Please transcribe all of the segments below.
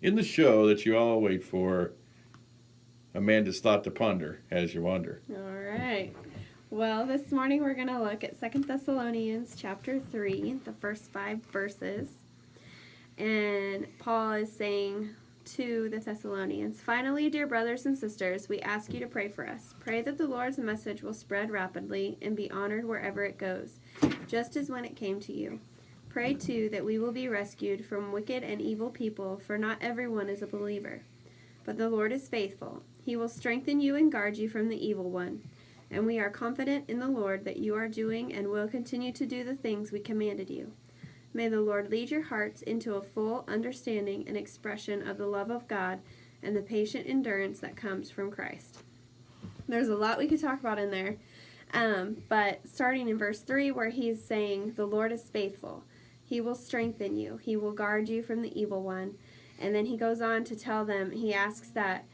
in the show that you all wait for, Amanda's Thought to Ponder as you wonder. All right. Well, this morning we're going to look at 2 Thessalonians chapter 3, the first 5 verses. And Paul is saying to the Thessalonians, "Finally, dear brothers and sisters, we ask you to pray for us. Pray that the Lord's message will spread rapidly and be honored wherever it goes, just as when it came to you. Pray, too, that we will be rescued from wicked and evil people, for not everyone is a believer. But the Lord is faithful. He will strengthen you and guard you from the evil one. And we are confident in the Lord that you are doing and will continue to do the things we commanded you. May the Lord lead your hearts into a full understanding and expression of the love of God and the patient endurance that comes from Christ." There's a lot we could talk about in there. But starting in verse 3, where he's saying, the Lord is faithful. He will strengthen you. He will guard you from the evil one. And then he goes on to tell them, he asks that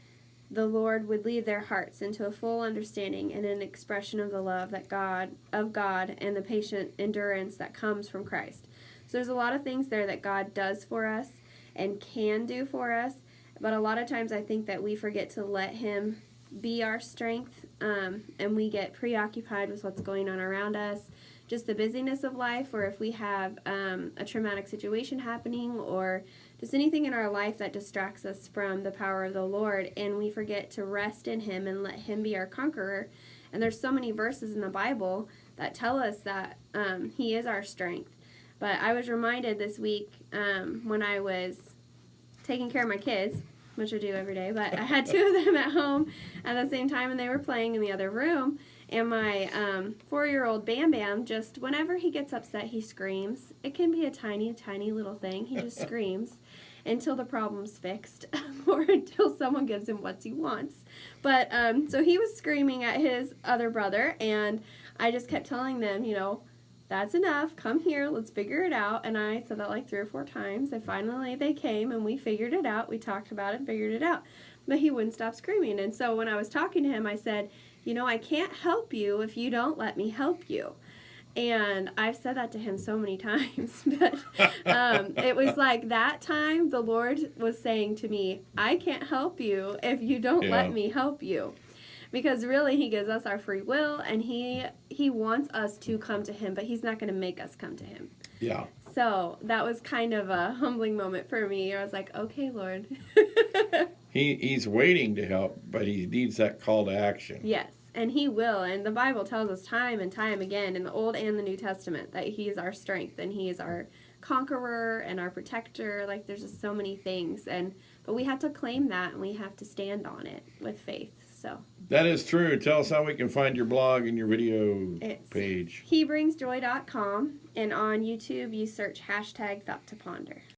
the Lord would lead their hearts into a full understanding and an expression of the love that God and the patient endurance that comes from Christ. So there's a lot of things there that God does for us and can do for us, but a lot of times I think that we forget to let him be our strength, and we get preoccupied with what's going on around us, just the busyness of life, or if we have a traumatic situation happening, or just anything in our life that distracts us from the power of the Lord, and we forget to rest in him and let him be our conqueror. And there's so many verses in the Bible that tell us that he is our strength. But I was reminded this week when I was taking care of my kids, which I do every day, but I had 2 of them at home at the same time, and they were playing in the other room. And my 4-year-old Bam Bam, just whenever he gets upset, he screams. It can be a tiny, tiny little thing. He just screams until the problem's fixed or until someone gives him what he wants. But so he was screaming at his other brother, and I just kept telling them, that's enough. Come here. Let's figure it out. And I said that like 3 or 4 times. And finally they came and we figured it out. We talked about it and figured it out. But he wouldn't stop screaming. And so when I was talking to him, I said, I can't help you if you don't let me help you. And I've said that to him so many times. But it was like that time the Lord was saying to me, I can't help you if you don't let me help you. Because really, he gives us our free will, and he wants us to come to him, but he's not going to make us come to him. Yeah. So that was kind of a humbling moment for me. I was like, okay, Lord. He's waiting to help, but he needs that call to action. Yes, and he will. And the Bible tells us time and time again in the Old and the New Testament that he is our strength, and he is our conqueror and our protector. Like, there's just so many things. But we have to claim that, and we have to stand on it with faith. So that is true. Tell us how we can find your blog and your video page. HeBringsJoy.com, and on YouTube you search #ThoughtToPonder.